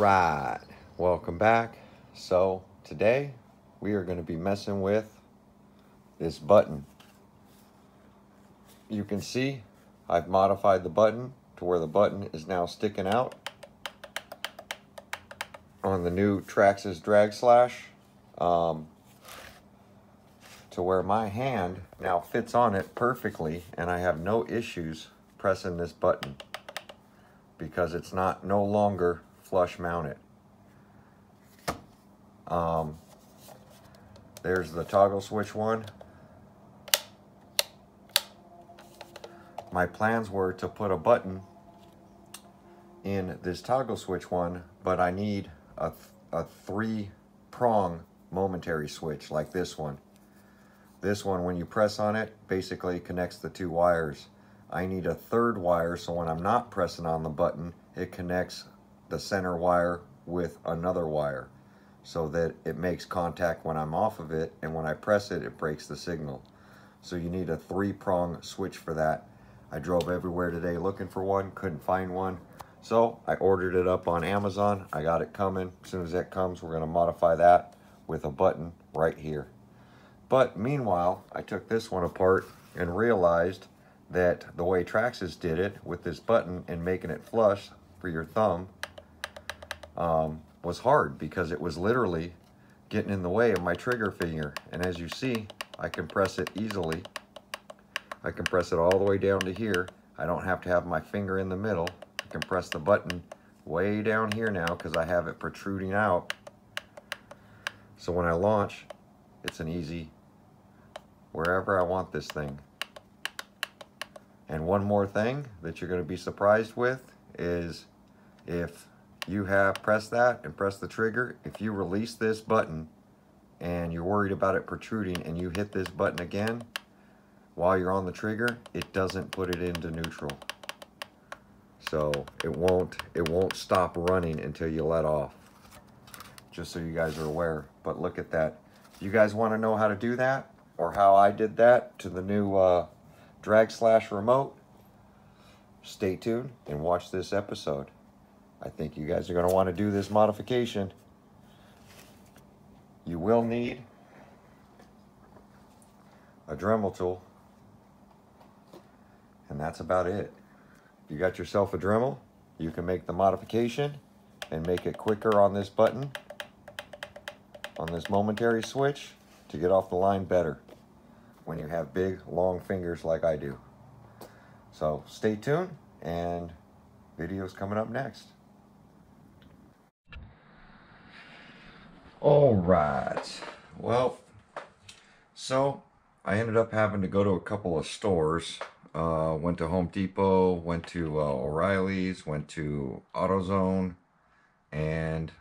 right, welcome back. So today we are going to be messing with this button. You can see I've modified the button to where the button is now sticking out on the new Traxxas drag slash, to where my hand now fits on it perfectly and I have no issues pressing this button because it's no longer flush mounted. There's the toggle switch one. My plans were to put a button in this toggle switch one, but I need a 3-prong momentary switch like this one. This one, when you press on it, basically connects the 2 wires. I need a 3rd wire, so when I'm not pressing on the button, it connects the center wire with another wire so that it makes contact when I'm off of it, and when I press it, it breaks the signal. So you need a 3-prong switch for that. I drove everywhere today looking for one, couldn't find one. So I ordered it up on Amazon. I got it coming. As soon as that comes, we're gonna modify that with a button right here. But meanwhile, I took this one apart and realized that the way Traxxas did it with this button and making it flush for your thumb was hard, because it was literally getting in the way of my trigger finger. And as you see, I can press it easily. I can press it all the way down to here. I don't have to have my finger in the middle. I can press the button way down here now because I have it protruding out. So when I launch, it's an easy wherever I want this thing. And one more thing that you're going to be surprised with is, if you have pressed that and pressed the trigger, if you release this button and you're worried about it protruding and you hit this button again while you're on the trigger, it doesn't put it into neutral. So it won't stop running until you let off. Just so you guys are aware. But look at that. If you guys want to know how to do that, or how I did that to the new drag slash remote, stay tuned and watch this episode. I think you guys are going to want to do this modification. You will need a Dremel tool, and that's about it. If you got yourself a Dremel, you can make the modification and make it quicker on this button, on this momentary switch, to get off the line better when you have big, long fingers like I do. So stay tuned, and video's coming up next. All right, well, so I ended up having to go to a couple of stores. Went to Home Depot, went to O'Reilly's, went to AutoZone, and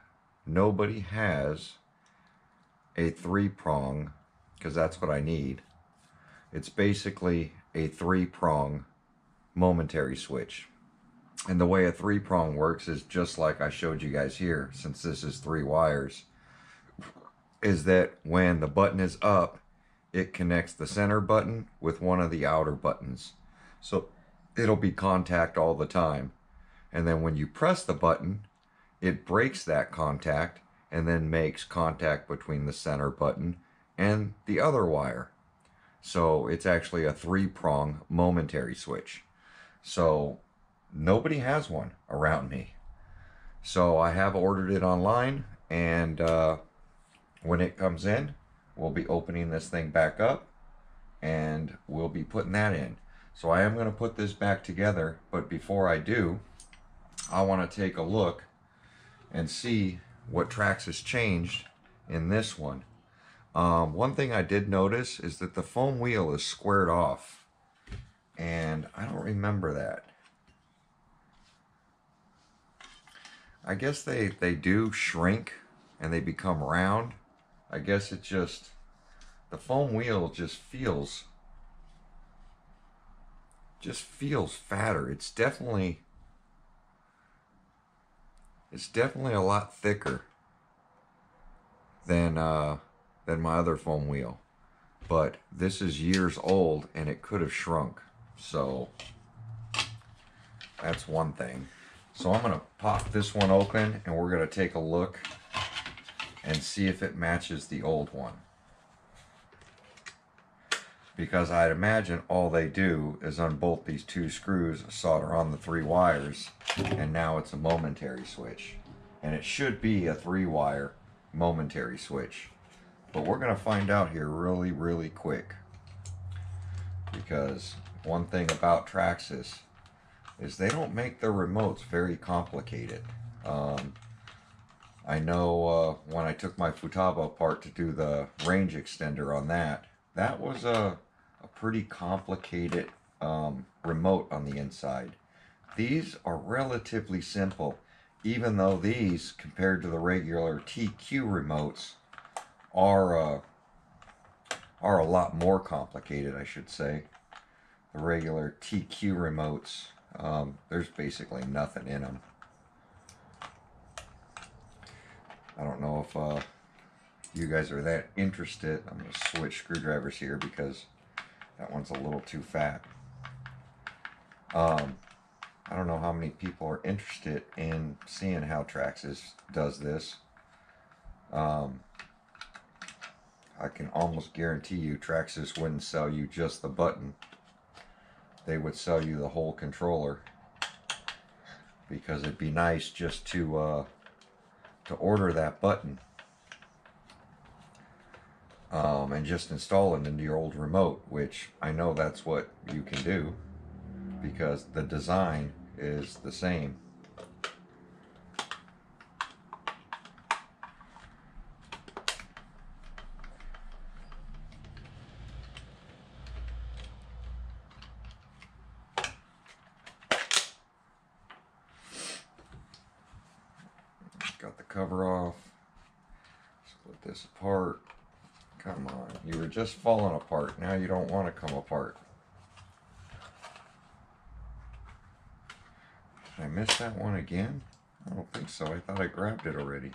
nobody has a 3-prong, because that's what I need. It's basically a 3-prong momentary switch. And the way a 3-prong works is just like I showed you guys here, since this is 3 wires, is that when the button is up, it connects the center button with one of the outer buttons. So it'll be contact all the time. And then when you press the button, it breaks that contact and then makes contact between the center button and the other wire. So it's actually a 3-prong momentary switch. So nobody has one around me. So I have ordered it online, and when it comes in, we'll be opening this thing back up and we'll be putting that in. So I am going to put this back together, but before I do, I want to take a look and see what Traxxas changed in this one. One thing I did notice is that the foam wheel is squared off, and I don't remember that. I guess they do shrink and they become round. I guess it just, the foam wheel just feels fatter. It's definitely a lot thicker than my other foam wheel. But this is years old and it could have shrunk. So that's one thing. So I'm going to pop this one open and we're going to take a look and see if it matches the old one. Because I'd imagine all they do is unbolt these two screws, solder on the 3 wires, and now it's a momentary switch. And it should be a 3-wire momentary switch. But we're going to find out here really, really quick. Because one thing about Traxxas is they don't make their remotes very complicated. I know when I took my Futaba apart to do the range extender on that, that was a pretty complicated remote on the inside. These are relatively simple, even though these, compared to the regular TQ remotes, are a lot more complicated, I should say. The regular TQ remotes, there's basically nothing in them. I don't know if you guys are that interested. I'm going to switch screwdrivers here because that one's a little too fat. I don't know how many people are interested in seeing how Traxxas does this. I can almost guarantee you Traxxas wouldn't sell you just the button. They would sell you the whole controller, because it'd be nice just to order that button and just install it into your old remote, which I know that's what you can do because the design is the same. Got the cover off. Split this apart. Come on, you were just falling apart. Now you don't want to come apart. Did I miss that one again? I don't think so. I thought I grabbed it already.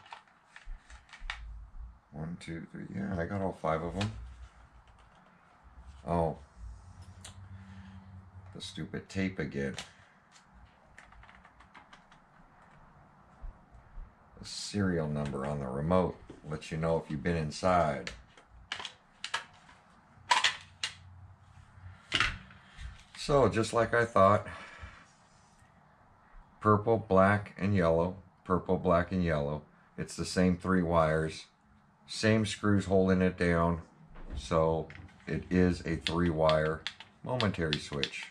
1, 2, 3. Yeah, I got all 5 of them. Oh, the stupid tape again. The serial number on the remote lets you know if you've been inside. So, just like I thought, purple, black, and yellow. Purple, black, and yellow. It's the same 3 wires. Same screws holding it down. So, it is a 3-wire momentary switch.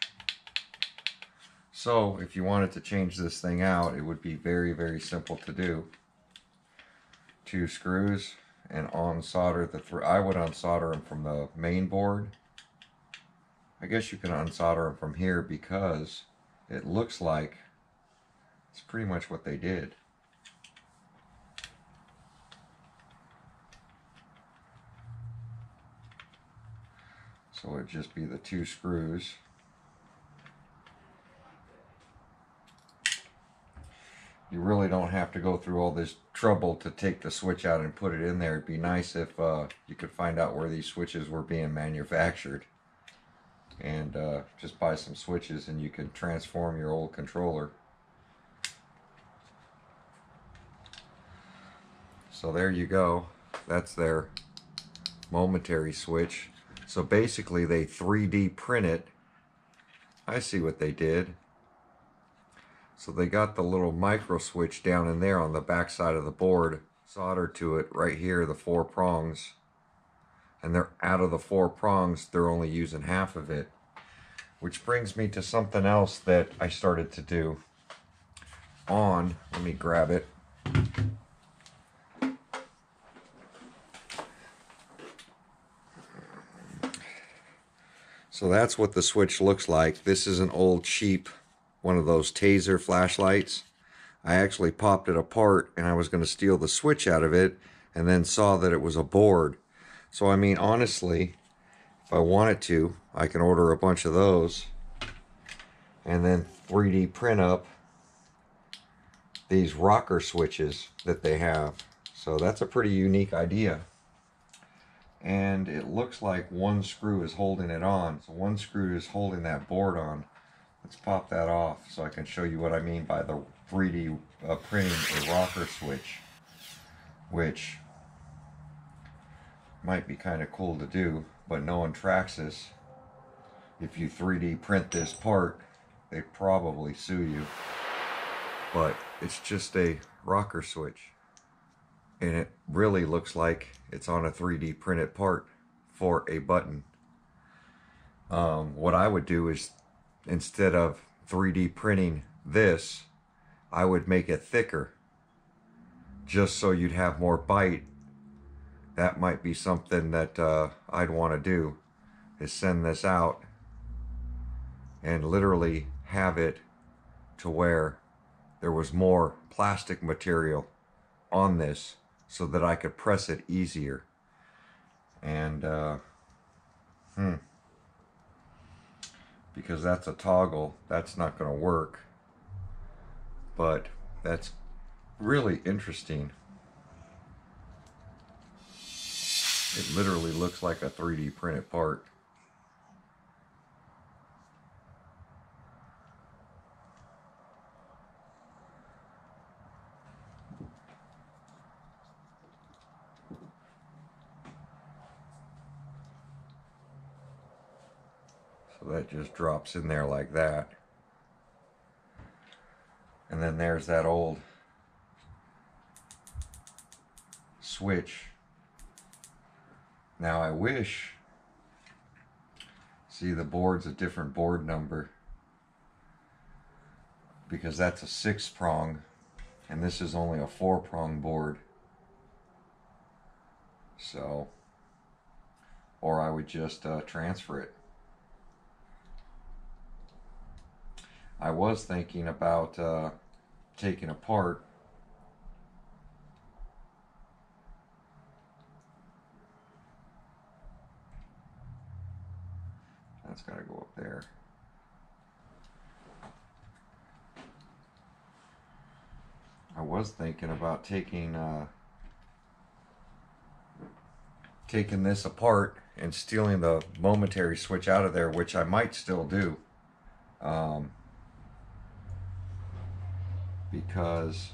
So, if you wanted to change this thing out, it would be very, very simple to do. 2 screws and unsolder the I would unsolder them from the main board. I guess you can unsolder them from here because it looks like it's pretty much what they did. So it'd just be the 2 screws. You really don't have to go through all this trouble to take the switch out and put it in there. It'd be nice if you could find out where these switches were being manufactured and just buy some switches and you can transform your old controller. So there you go. That's their momentary switch. So basically they 3D print it. I see what they did. So they got the little micro switch down in there on the back side of the board, soldered to it right here, the 4 prongs. And they're out of the 4 prongs, they're only using half of it. Which brings me to something else that I started to do on, let me grab it. So that's what the switch looks like. This is an old cheap one of those taser flashlights. I actually popped it apart and I was going to steal the switch out of it and then saw that it was a board. So I mean, honestly, if I wanted to, I can order a bunch of those and then 3D print up these rocker switches that they have. So that's a pretty unique idea. And it looks like 1 screw is holding it on. So 1 screw is holding that board on. Let's pop that off so I can show you what I mean by the 3D printing a rocker switch, which might be kind of cool to do, but knowing Traxxas, if you 3D print this part, they'd probably sue you. But it's just a rocker switch, and it really looks like it's on a 3D printed part for a button. What I would do is, instead of 3D printing this, I would make it thicker, just so you'd have more bite. That might be something that I'd want to do, is send this out and literally have it to where there was more plastic material on this so that I could press it easier. And because that's a toggle, that's not going to work. But that's really interesting. It literally looks like a 3D printed part. So that just drops in there like that. And then there's that old switch. Now I wish, see, the board's a different board number, because that's a 6-prong and this is only a 4-prong board. So, or I would just transfer it. I was thinking about taking apart that's got to go up there. I was thinking about taking this apart and stealing the momentary switch out of there, which I might still do, because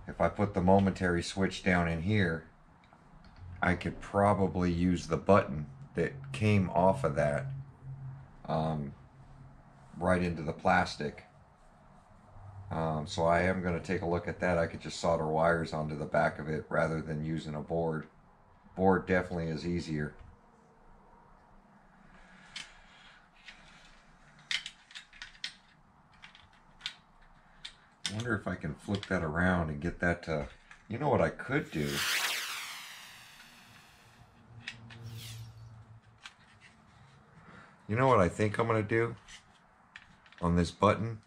if I put the momentary switch down in here, I could probably use the button that came off of that right into the plastic. So I am going to take a look at that. I could just solder wires onto the back of it rather than using a board. Board definitely is easier. I wonder if I can flip that around and get that to, you know what I could do? You know what I think I'm going to do on this button?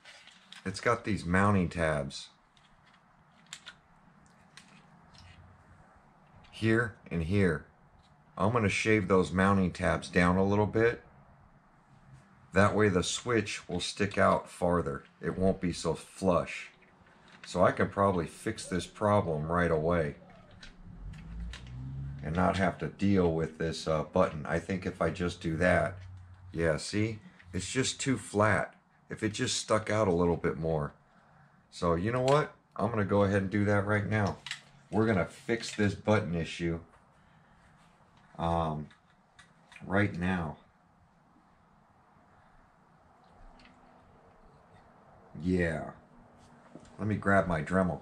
It's got these mounting tabs here and here. I'm going to shave those mounting tabs down a little bit. That way the switch will stick out farther. It won't be so flush. So I can probably fix this problem right away and not have to deal with this button. I think if I just do that, yeah, see? It's just too flat. If it just stuck out a little bit more. So you know what? I'm going to go ahead and do that right now. We're going to fix this button issue right now. Yeah. Let me grab my Dremel.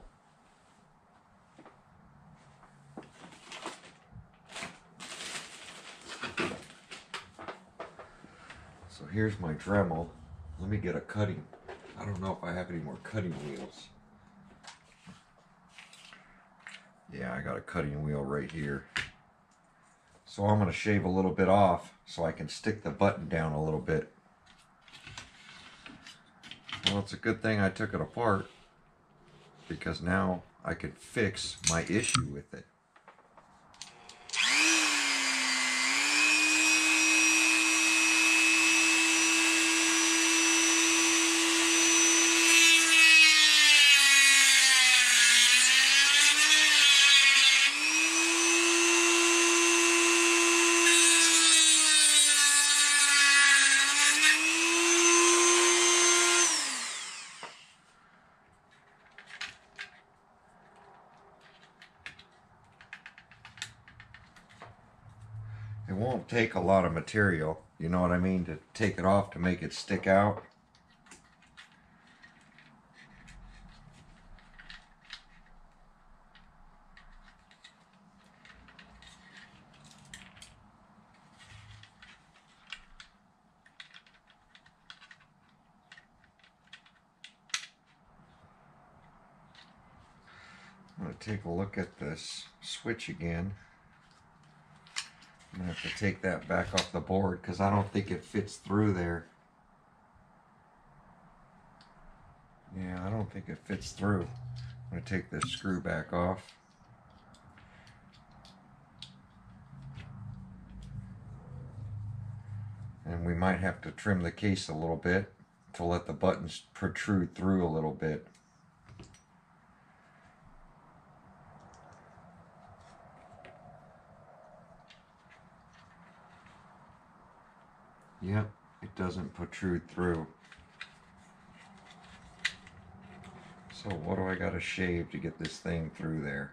So here's my Dremel. Let me get a cutting. I don't know if I have any more cutting wheels. Yeah, I got a cutting wheel right here. So I'm going to shave a little bit off so I can stick the button down a little bit. Well, it's a good thing I took it apart, because now I could fix my issue with it. It won't take a lot of material, you know what I mean, to take it off to make it stick out. I'm going to take a look at this switch again. I'm going to have to take that back off the board because I don't think it fits through there. Yeah, I don't think it fits through. I'm going to take this screw back off. And we might have to trim the case a little bit to let the buttons protrude through a little bit. Yep, it doesn't protrude through. So what do I gotta shave to get this thing through there?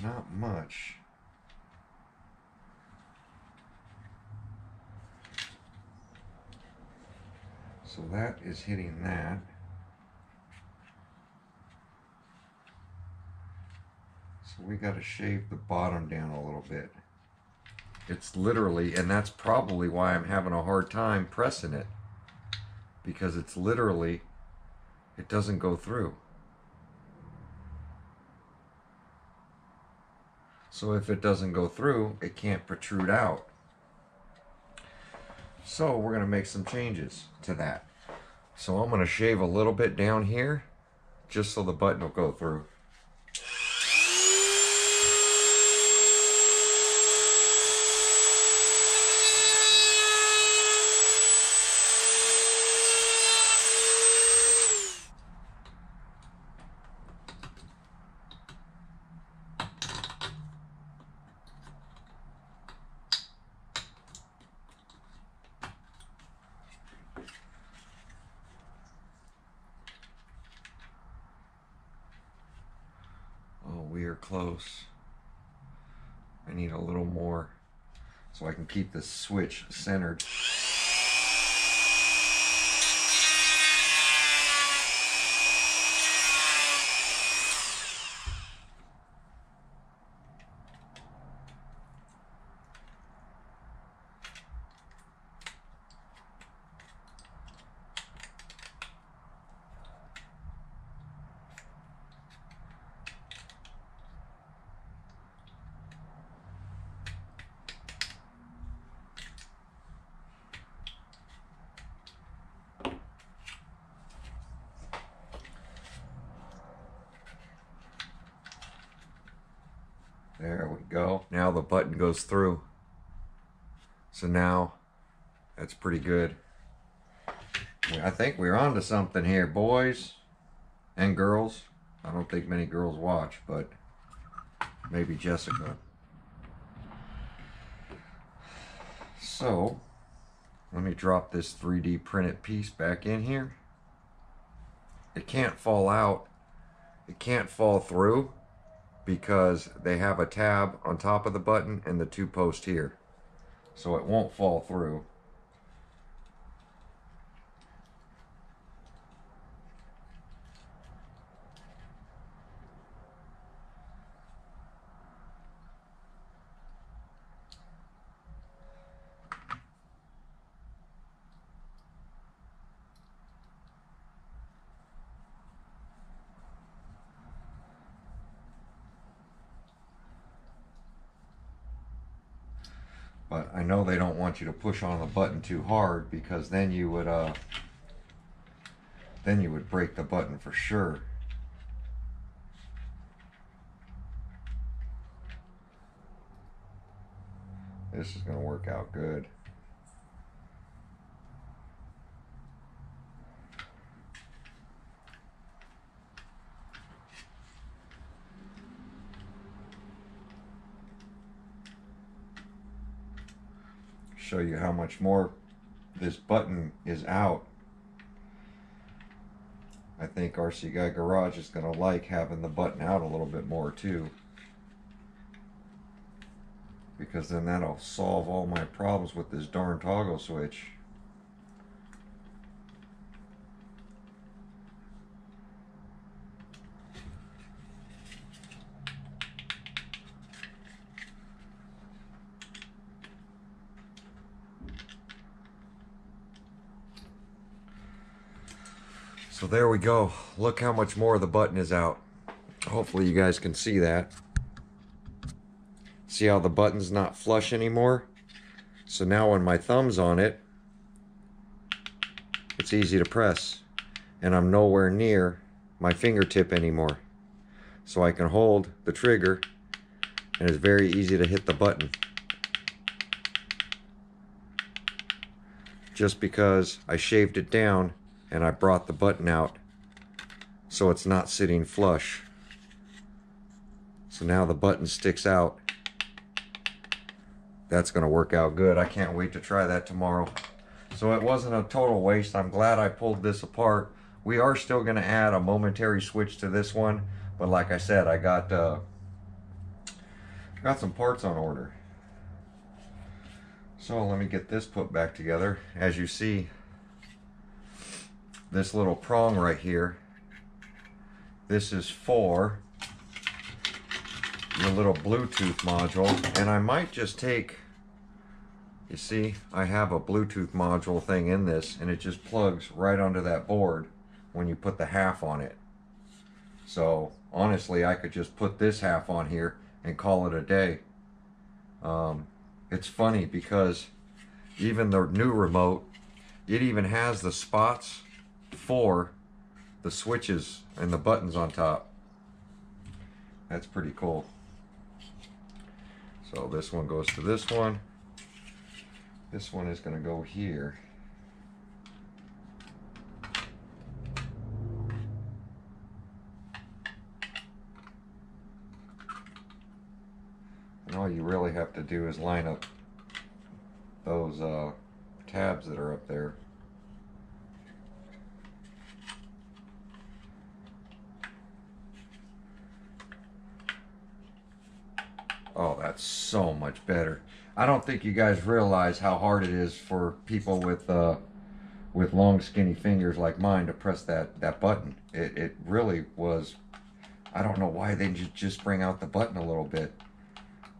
Not much. So that is hitting that. So we got to shave the bottom down a little bit. It's literally, and that's probably why I'm having a hard time pressing it, because it's literally, it doesn't go through. So if it doesn't go through, it can't protrude out. So we're going to make some changes to that. So I'm going to shave a little bit down here just so the button will go through. We are close. I need a little more so I can keep the switch centered. There we go. Now the button goes through. So now that's pretty good. I think we're on to something here, boys and girls. I don't think many girls watch, but maybe Jessica. So let me drop this 3D printed piece back in here. It can't fall out. It can't fall through, because they have a tab on top of the button and the two posts here. So it won't fall through. But I know they don't want you to push on the button too hard, because then you would break the button for sure. This is going to work out good. Show you how much more this button is out. I think RC Guy Garage is going to like having the button out a little bit more too, because then that'll solve all my problems with this darn toggle switch. So there we go. Look how much more the button is out. Hopefully you guys can see that. See how the button's not flush anymore? So now when my thumb's on it, it's easy to press. And I'm nowhere near my fingertip anymore. So I can hold the trigger and it's very easy to hit the button. Just because I shaved it down and I brought the button out so it's not sitting flush. So now the button sticks out. That's going to work out good. I can't wait to try that tomorrow. So it wasn't a total waste. I'm glad I pulled this apart. We are still going to add a momentary switch to this one, but like I said, I got some parts on order. So let me get this put back together. As you see, this little prong right here, this is for your little Bluetooth module, and I might just take, you see, I have a Bluetooth module thing in this, and it just plugs right onto that board when you put the half on it. So honestly, I could just put this half on here and call it a day. It's funny because even the new remote, it even has the spots for the switches and the buttons on top. That's pretty cool. So this one goes to this one. This one is going to go here. And all you really have to do is line up those tabs that are up there. Oh, that's so much better. I don't think you guys realize how hard it is for people with long skinny fingers like mine to press that button. It really was. I don't know why they just bring out the button a little bit.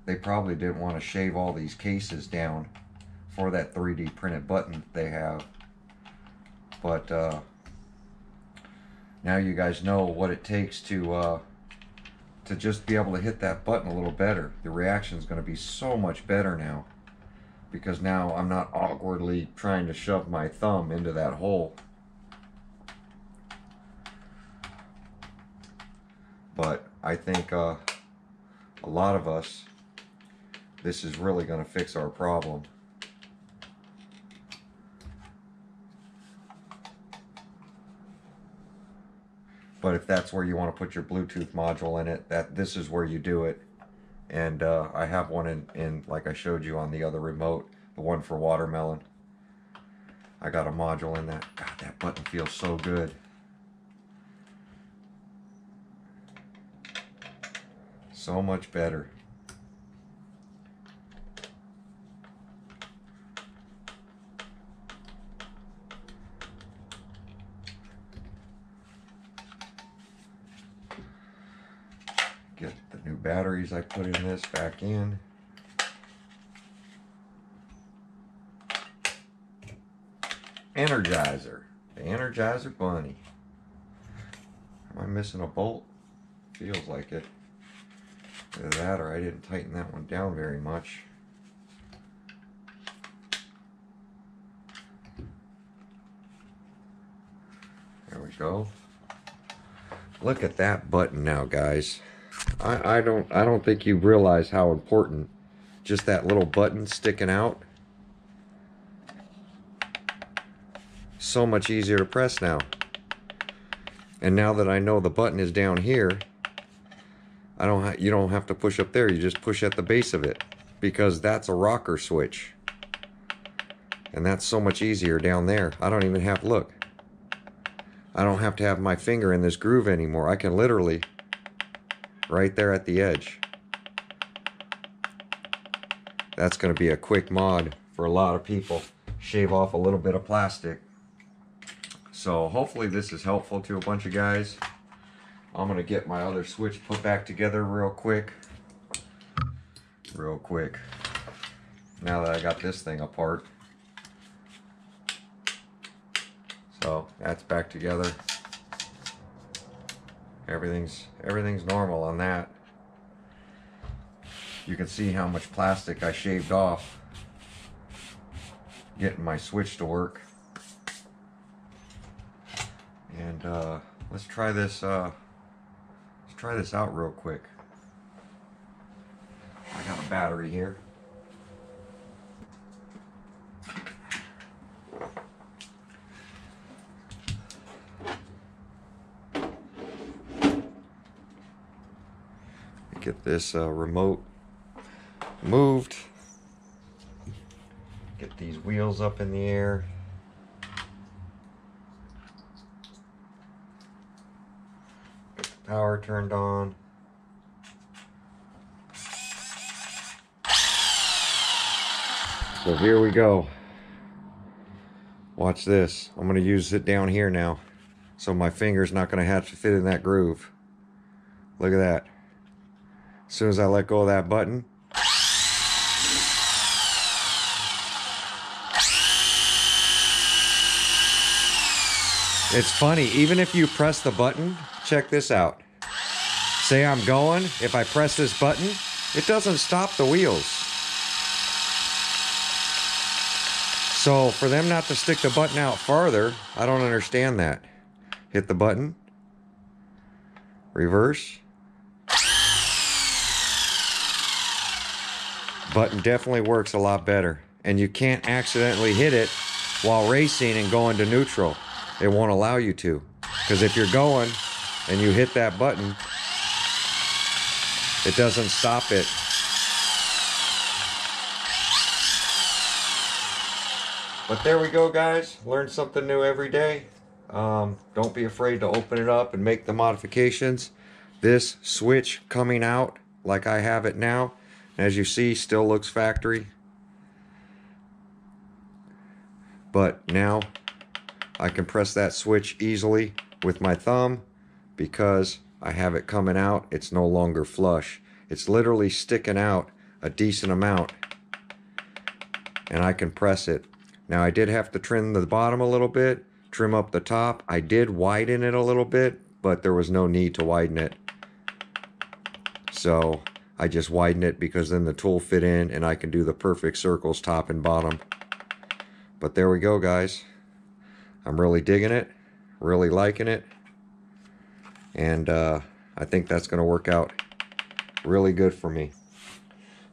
They probably didn't want to shave all these cases down for that 3D printed button they have. But now you guys know what it takes to just be able to hit that button a little better. The reaction is going to be so much better now, because now I'm not awkwardly trying to shove my thumb into that hole. But I think a lot of us, this is really going to fix our problem. But if that's where you want to put your Bluetooth module in it, this is where you do it. And I have one in like I showed you on the other remote, the one for watermelon. I got a module in that. God, that button feels so good. So much better. Get the new batteries I put in this back in. Energizer. The Energizer Bunny. Am I missing a bolt? Feels like it. Either that or I didn't tighten that one down very much. There we go. Look at that button now, guys. I don't think you realize how important just that little button sticking out. So much easier to press now. And now that I know the button is down here, you don't have to push up there. You just push at the base of it, because that's a rocker switch. And that's so much easier down there. I don't even have to look. I don't have to have my finger in this groove anymore. I can literally, right there at the edge. That's going to be a quick mod for a lot of people. Shave off a little bit of plastic. So hopefully this is helpful to a bunch of guys. I'm going to get my other switch put back together real quick. Now that I got this thing apart. So that's back together. Everything's normal on that. You can see how much plastic I shaved off getting my switch to work. And let's try this out real quick. I got a battery here. Get this remote moved. Get these wheels up in the air. Get the power turned on. So here we go. Watch this. I'm going to use it down here now. So my finger's not going to have to fit in that groove. Look at that. As soon as I let go of that button, it's funny, even if you press the button, check this out. Say I'm going, if I press this button, it doesn't stop the wheels. So for them not to stick the button out farther, I don't understand that. Hit the button, reverse. Button definitely works a lot better. And you can't accidentally hit it while racing and going to neutral. It won't allow you to. Because if you're going and you hit that button, it doesn't stop it. But there we go, guys. Learn something new every day. Don't be afraid to open it up and make the modifications. This switch coming out like I have it now, as you see, still looks factory. But now I can press that switch easily with my thumb because I have it coming out. It's no longer flush. It's literally sticking out a decent amount. And I can press it. Now I did have to trim the bottom a little bit, trim up the top. I did widen it a little bit, but there was no need to widen it. So I just widen it because then the tool fit in and I can do the perfect circles top and bottom. But there we go, guys. I'm really digging it, really liking it. And I think that's going to work out really good for me.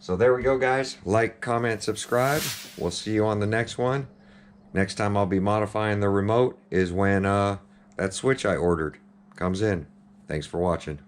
So there we go, guys. Like, comment, subscribe. We'll see you on the next one. Next time I'll be modifying the remote is when that switch I ordered comes in. Thanks for watching.